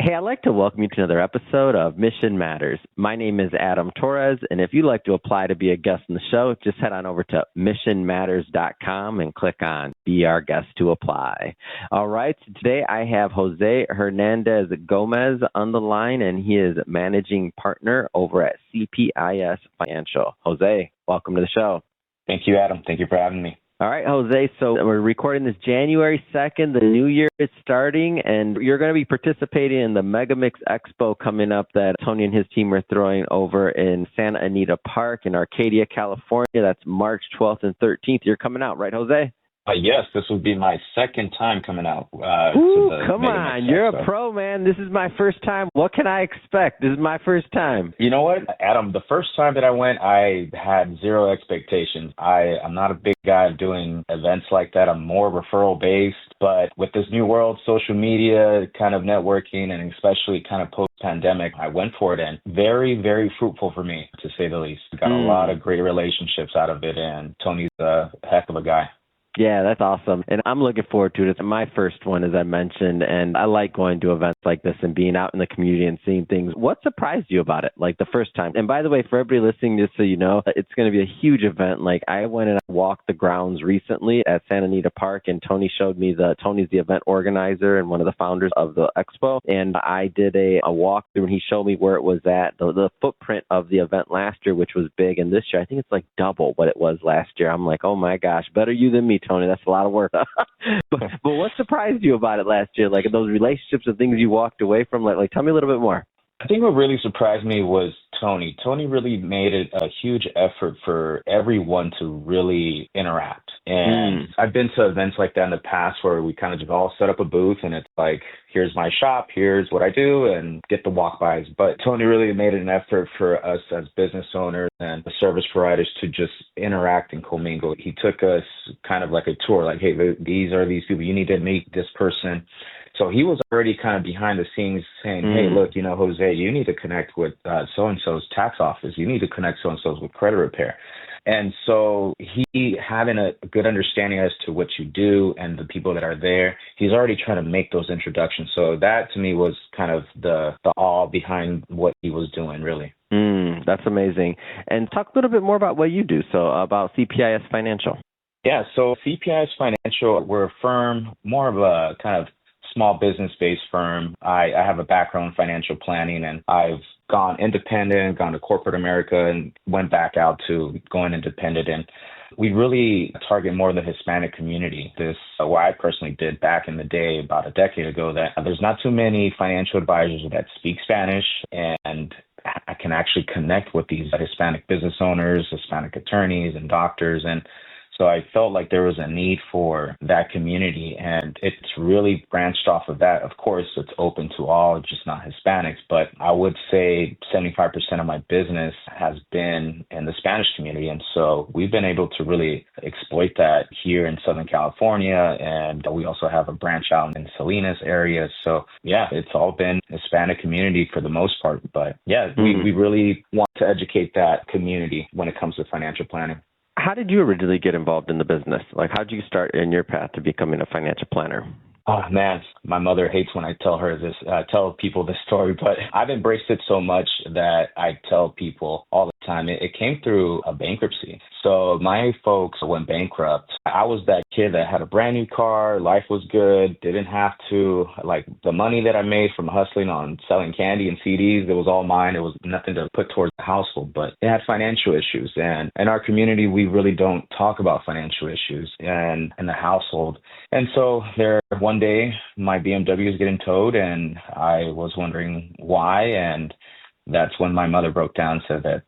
Hey, I'd like to welcome you to another episode of Mission Matters. My name is Adam Torres, and if you'd like to apply to be a guest on the show, just head on over to missionmatters.com and click on Be Our Guest to apply. All right, so today I have Jose Hernandez-Gomez on the line, and he is managing partner over at CPIS Financial. Jose, welcome to the show. Thank you, Adam. Thank you for having me. All right, Jose, so we're recording this January 2nd. The new year is starting, and you're going to be participating in the Megamix Expo coming up that Tony and his team are throwing over in Santa Anita Park in Arcadia, California. That's March 12th and 13th. You're coming out, right, Jose? Yes, this will be my second time coming out. Come on. You're a pro, man. This is my first time. What can I expect? This is my first time. You know what, Adam? The first time that I went, I had zero expectations. I'm not a big guy doing events like that. I'm more referral-based. But with this new world, social media kind of networking, and especially kind of post-pandemic, I went for it, and very, very fruitful for me, to say the least. Got a lot of great relationships out of it, and Tony's a heck of a guy. Yeah, that's awesome. And I'm looking forward to it. It's my first one, as I mentioned, and I like going to events like this and being out in the community and seeing things. What surprised you about it, like the first time? And by the way, for everybody listening, just so you know, it's going to be a huge event. Like, I went and I walked the grounds recently at Santa Anita Park, and Tony showed me Tony's the event organizer and one of the founders of the Expo. And I did a walkthrough, and he showed me where it was at, the footprint of the event last year, which was big. And this year, I think it's like double what it was last year. I'm like, oh my gosh, better you than me, Tony. That's a lot of work. but what surprised you about it last year? Like those relationships and things you walked away from? Like tell me a little bit more. I think what really surprised me was Tony. Tony really made it a huge effort for everyone to really interact. And I've been to events like that in the past where we kind of just all set up a booth and it's like, here's my shop, here's what I do, and get the walk-bys. But Tony really made an effort for us as business owners and the service providers to just interact and commingle. He took us kind of like a tour, like, hey, these are these people. You need to meet this person. So he was already kind of behind the scenes saying, hey, look, Jose, you need to connect with so-and-so's tax office. You need to connect so-and-so's with credit repair. And so he having a good understanding as to what you do and the people that are there, he's already trying to make those introductions. So that to me was kind of the awe behind what he was doing, really. That's amazing. And talk a little bit more about what you do, so about CPIS Financial. Yeah, so CPIS Financial, we're a firm, more of a kind of small business-based firm. I have a background in financial planning, and I've gone independent, gone to corporate America, and went back out to going independent. And we really target more the Hispanic community. This what I personally did back in the day, about a decade ago, that there's not too many financial advisors that speak Spanish, and I can actually connect with these Hispanic business owners, Hispanic attorneys, and doctors. And so I felt like there was a need for that community, and it's really branched off of that. Of course, it's open to all, just not Hispanics, but I would say 75% of my business has been in the Spanish community. And so we've been able to really exploit that here in Southern California, and we also have a branch out in Salinas area. So yeah, it's all been Hispanic community for the most part. But yeah, we really want to educate that community when it comes to financial planning. How did you originally get involved in the business? Like, how did you start in your path to becoming a financial planner? Oh, man, my mother hates when I tell people this story, but I've embraced it so much that I tell people all the time. It came through a bankruptcy. So my folks went bankrupt. I was that kid that had a brand new car. Life was good. Didn't have to, like, the money that I made from hustling on selling candy and CDs, it was all mine. It was nothing to put towards the household, but it had financial issues. And in our community, we really don't talk about financial issues and in the household. And so one day my BMW is getting towed, and I was wondering why. And that's when my mother broke down and said that,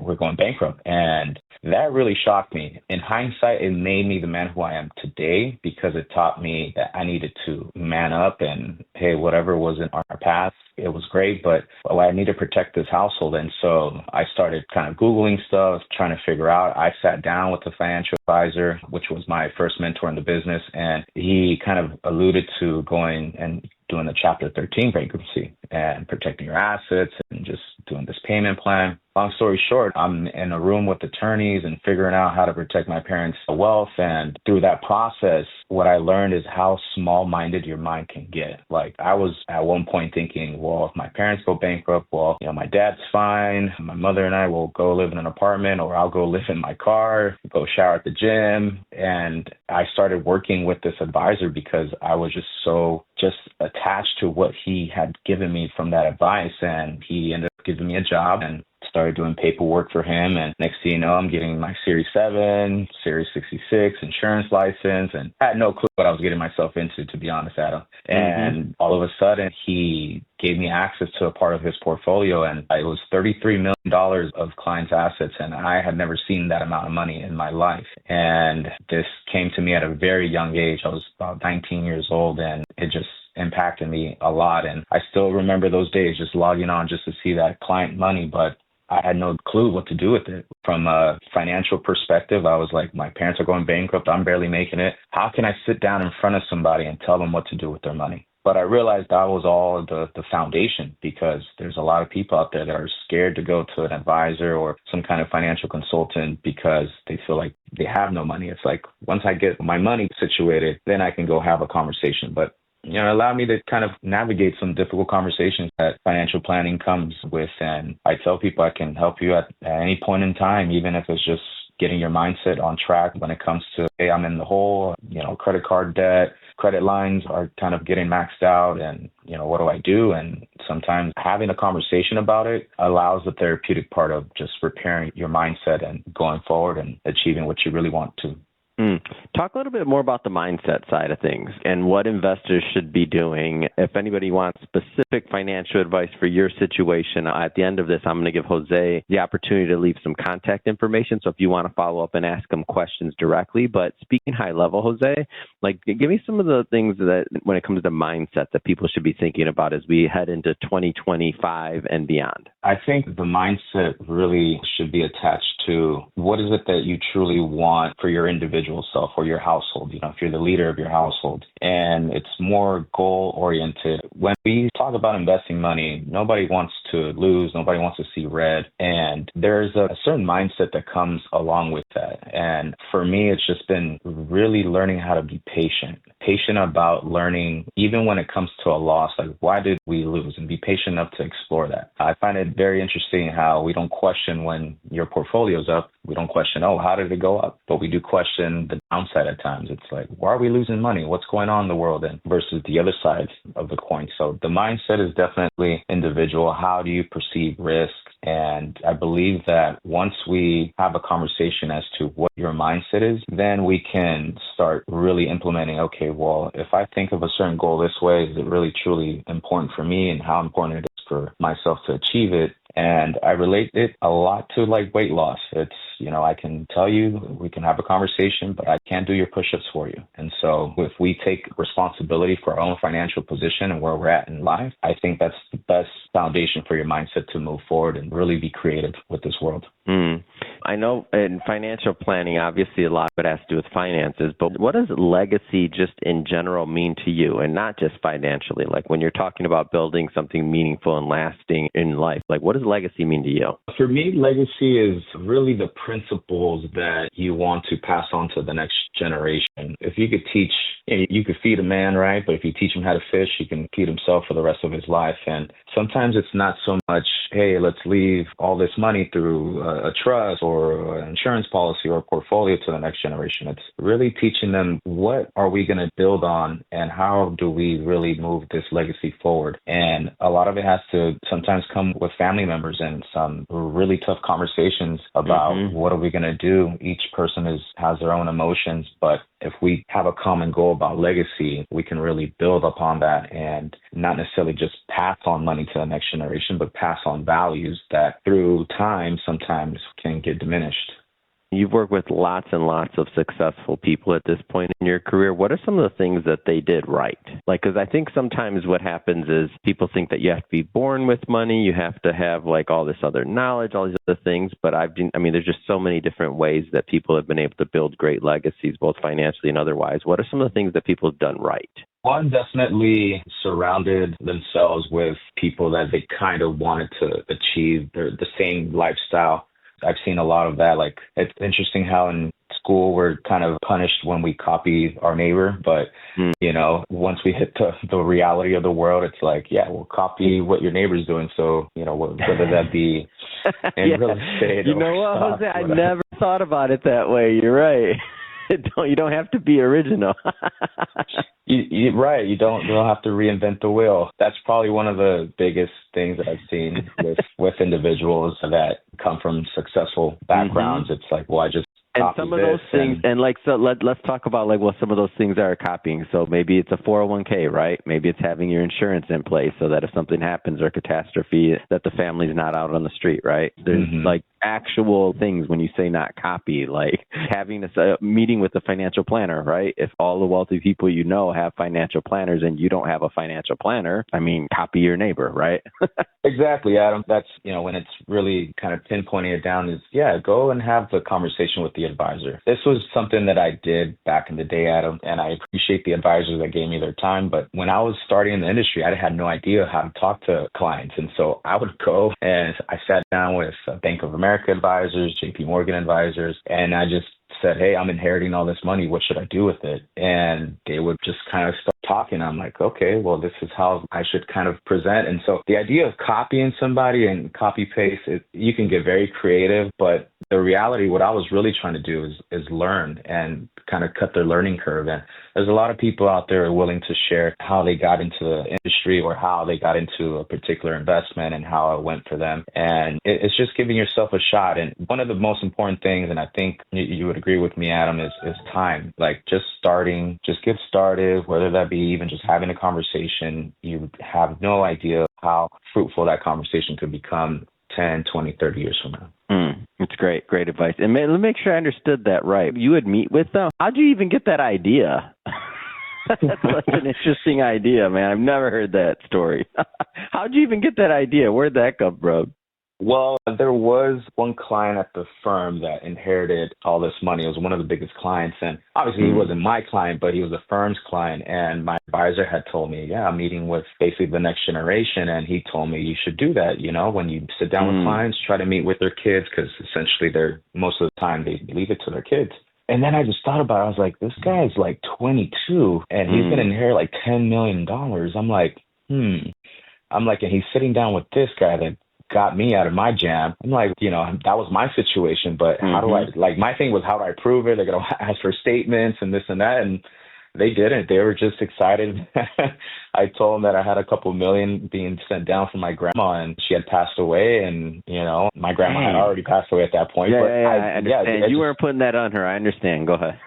we're going bankrupt. And that really shocked me. In hindsight, it made me the man who I am today, because it taught me that I needed to man up and, hey, whatever was in our path, it was great, but I need to protect this household. And so I started kind of Googling stuff, trying to figure out. I sat down with a financial advisor, which was my first mentor in the business, and he kind of alluded to going and doing the Chapter 13 bankruptcy and protecting your assets and just doing this payment plan. Long story short, I'm in a room with attorneys and figuring out how to protect my parents' wealth. And through that process, what I learned is how small-minded your mind can get. Like, I was at one point thinking, well, if my parents go bankrupt, well, my dad's fine. My mother and I will go live in an apartment, or I'll go live in my car, go shower at the gym. And I started working with this advisor because I was just attached to what he had given me from that advice. And he ended up giving me a job and started doing paperwork for him. And next thing you know, I'm getting my Series 7, Series 66 insurance license. And I had no clue what I was getting myself into, to be honest, Adam. And all of a sudden, he gave me access to a part of his portfolio. And it was $33 million of clients' assets. And I had never seen that amount of money in my life. And this came to me at a very young age. I was about 19 years old, and it just impacted me a lot. And I still remember those days just logging on just to see that client money, but I had no clue what to do with it. From a financial perspective, I was like, my parents are going bankrupt. I'm barely making it. How can I sit down in front of somebody and tell them what to do with their money? But I realized that was all the foundation, because there's a lot of people out there that are scared to go to an advisor or some kind of financial consultant because they feel like they have no money. It's like, once I get my money situated, then I can go have a conversation. But it allowed me to kind of navigate some difficult conversations that financial planning comes with. And I tell people I can help you at any point in time, even if it's just getting your mindset on track when it comes to, hey, I'm in the hole, credit card debt, credit lines are kind of getting maxed out, and, what do I do? And sometimes having a conversation about it allows the therapeutic part of just repairing your mindset and going forward and achieving what you really want to. Talk a little bit more about the mindset side of things and what investors should be doing. If anybody wants specific financial advice for your situation, at the end of this, I'm going to give Jose the opportunity to leave some contact information. So if you want to follow up and ask him questions directly, but speaking high level, Jose, give me some of the things that when it comes to mindset that people should be thinking about as we head into 2025 and beyond. I think the mindset really should be attached to what is it that you truly want for your individual self or your household, if you're the leader of your household. And it's more goal-oriented. When we talk about investing money, nobody wants to lose, nobody wants to see red. And there's a certain mindset that comes along with that. And for me, it's just been really learning how to be patient about learning, even when it comes to a loss, like why did we lose, and be patient enough to explore that. I find it very interesting how we don't question when your portfolio's up. We don't question, how did it go up? But we do question the downside at times. It's like, why are we losing money? What's going on in the world? And versus the other side of the coin. So the mindset is definitely individual. How do you perceive risk? And I believe that once we have a conversation as to what your mindset is, then we can start really implementing, okay, well, if I think of a certain goal this way, is it really truly important for me, and how important it is for myself to achieve it? And I relate it a lot to like weight loss. It's, I can tell you, we can have a conversation, but I can't do your push-ups for you. And so if we take responsibility for our own financial position and where we're at in life, I think that's the best foundation for your mindset to move forward and really be creative with this world. I know in financial planning, obviously a lot of it has to do with finances, but what does legacy just in general mean to you, and not just financially? Like when you're talking about building something meaningful and lasting in life, like what does legacy mean to you? For me, legacy is really the principles that you want to pass on to the next generation. If you could teach, you could feed a man, right? But if you teach him how to fish, he can feed himself for the rest of his life. And sometimes it's not so much, hey, let's leave all this money through a trust or an insurance policy or a portfolio to the next generation. It's really teaching them, what are we going to build on, and how do we really move this legacy forward? And a lot of it has to sometimes come with family members and some really tough conversations about what are we going to do. Each person has their own emotions, but if we have a common goal about legacy, we can really build upon that and not necessarily just pass on money to the next generation, but pass on values that through time sometimes can get diminished. You've worked with lots and lots of successful people at this point in your career. What are some of the things that they did right? Like, because I think sometimes what happens is people think that you have to be born with money, you have to have like all this other knowledge, all these other things. But there's just so many different ways that people have been able to build great legacies, both financially and otherwise. What are some of the things that people have done right? One, definitely surrounded themselves with people that they kind of wanted to achieve the same lifestyle. I've seen a lot of that. Like, it's interesting how in school we're kind of punished when we copy our neighbor, but once we hit the reality of the world, it's like, yeah, we'll copy what your neighbor's doing. So, whether that be in real estate you or know what, stock, Jose? I never thought about it that way. You're right. You don't have to be original. Right. You don't have to reinvent the wheel. That's probably one of the biggest things that I've seen with individuals that come from successful backgrounds. It's like, well, I just and some of those things, let's talk about like what some of those things are copying. So maybe it's a 401k, right? Maybe it's having your insurance in place so that if something happens or catastrophe, that the family's not out on the street, right? There's like actual things when you say not copy, like having a meeting with a financial planner, right? If all the wealthy people you know have financial planners and you don't have a financial planner, copy your neighbor, right? Exactly, Adam. That's, when it's really kind of pinpointing it down is, go and have the conversation with the advisor. This was something that I did back in the day, Adam, and I appreciate the advisors that gave me their time. But when I was starting in the industry, I had no idea how to talk to clients. And so I would go and I sat down with Bank of America advisors, JP Morgan advisors, and I just said, hey, I'm inheriting all this money. What should I do with it? And they would just kind of start talking. I'm like, okay, well, this is how I should kind of present. And so the idea of copying somebody and copy paste, you can get very creative, but the reality, what I was really trying to do is learn and kind of cut their learning curve. And there's a lot of people out there willing to share how they got into the industry or how they got into a particular investment and how it went for them. And it's just giving yourself a shot. And one of the most important things, and I think you would agree with me, Adam, is time. Like just get started, whether that be even just having a conversation. You have no idea how fruitful that conversation could become 10, 20, 30 years from now. It's great. Great advice. And let me make sure I understood that right. You would meet with them. How'd you even get that idea? That's such an interesting idea, man. I've never heard that story. How'd you even get that idea? Where'd that come from? Well, there was one client at the firm that inherited all this money. It was one of the biggest clients. And obviously he wasn't my client, but he was the firm's client. And my advisor had told me, I'm meeting with basically the next generation. And he told me you should do that. When you sit down with clients, try to meet with their kids because essentially most of the time they leave it to their kids. And then I just thought about it. I was like, this guy's like 22 and he's going to inherit like $10 million. I'm like, and he's sitting down with this guy that got me out of my jam. I'm like, that was my situation, but how do my thing was, how do I prove it? They're going to ask for statements and this and that. And they didn't. They were just excited. I told them that I had a couple million being sent down from my grandma and she had passed away. And, my grandma had already passed away at that point. I understand. You weren't putting that on her. I understand. Go ahead.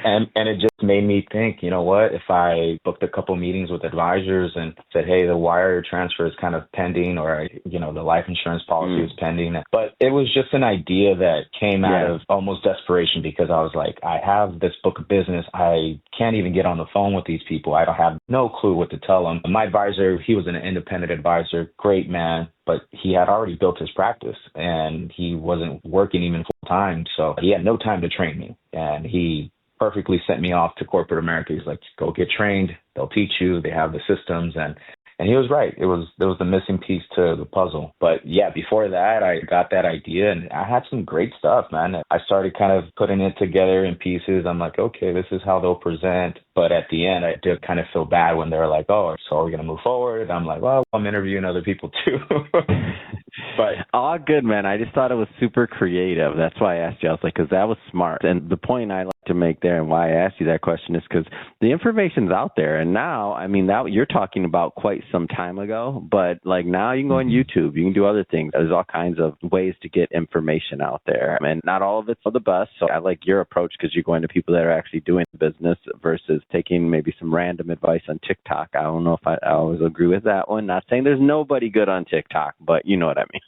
and it just made me think, you know what, if I booked a couple meetings with advisors and said, hey, the wire transfer is kind of pending or, the life insurance policy is pending. But it was just an idea that came out of almost desperation because I was like, I have this book of business. I can't even get on the phone with these people. I don't have no clue what to tell them. My advisor, he was an independent advisor, great man, but he had already built his practice and he wasn't working even full time. So he had no time to train me. And he perfectly sent me off to corporate America. He's like, go get trained. They'll teach you. They have the systems. And he was right. There was the missing piece to the puzzle. But before that, I got that idea and I had some great stuff, man. I started kind of putting it together in pieces. I'm like, okay, this is how they'll present. But at the end, I did kind of feel bad when they were like, oh, so are we going to move forward? I'm like, well, I'm interviewing other people too. But all good, man. I just thought it was super creative. That's why I asked you. I was like, because that was smart. And the point I like to make there and why I asked you that question is because the information's out there. And now, now you're talking about quite some time ago, but like now you can go on YouTube, you can do other things. There's all kinds of ways to get information out there. And not all of it's for the best. So I like your approach because you're going to people that are actually doing the business versus taking maybe some random advice on TikTok. I don't know if I always agree with that one. Not saying there's nobody good on TikTok, but you know what I mean.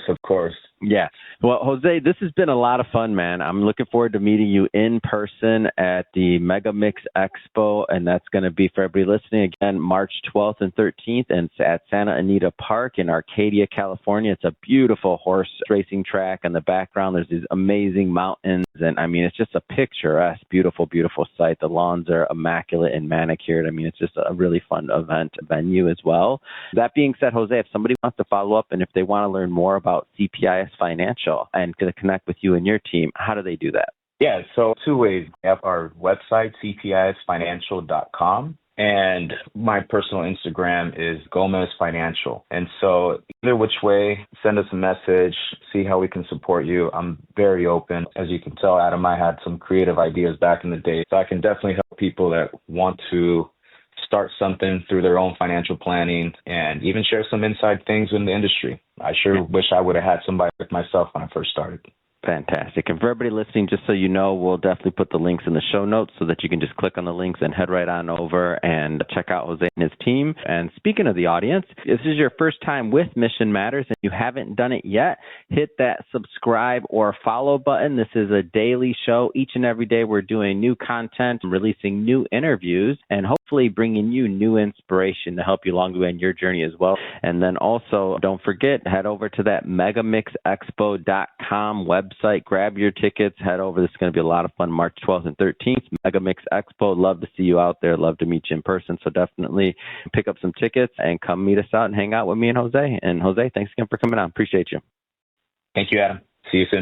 Of course. Yeah. Well, Jose, this has been a lot of fun, man. I'm looking forward to meeting you in person at the Mega Mix Expo, and that's going to be for everybody listening again, March 12th and 13th, and it's at Santa Anita Park in Arcadia, California. It's a beautiful horse racing track. In the background, there's these amazing mountains, and I mean, it's just a picturesque, beautiful, beautiful site. The lawns are immaculate and manicured. I mean, it's just a really fun event venue as well. That being said, Jose, if somebody wants to follow up and if they want to learn more about CPIS Financial and to connect with you and your team, how do they do that? Yeah, so two ways. We have our website, cpisfinancial.com, and my personal Instagram is Gomez Financial. And so either which way, send us a message, see how we can support you. I'm very open. As you can tell, Adam, I had some creative ideas back in the day, so I can definitely help people that want to start something through their own financial planning and even share some inside things in the industry. I sure wish I would have had somebody like myself when I first started. Fantastic. And for everybody listening, just so you know, we'll definitely put the links in the show notes so that you can just click on the links and head right on over and check out Jose and his team. And speaking of the audience, if this is your first time with Mission Matters and you haven't done it yet, hit that subscribe or follow button. This is a daily show. Each and every day we're doing new content, releasing new interviews, and hopefully bringing you new inspiration to help you along the way in your journey as well. And then also, don't forget, head over to that megamixexpo.com website. Grab your tickets, head over. This is going to be a lot of fun, March 12th and 13th, Mega Mix Expo. Love to see you out there. Love to meet you in person. So definitely pick up some tickets and come meet us out and hang out with me and Jose. And Jose, thanks again for coming on. Appreciate you. Thank you, Adam. See you soon.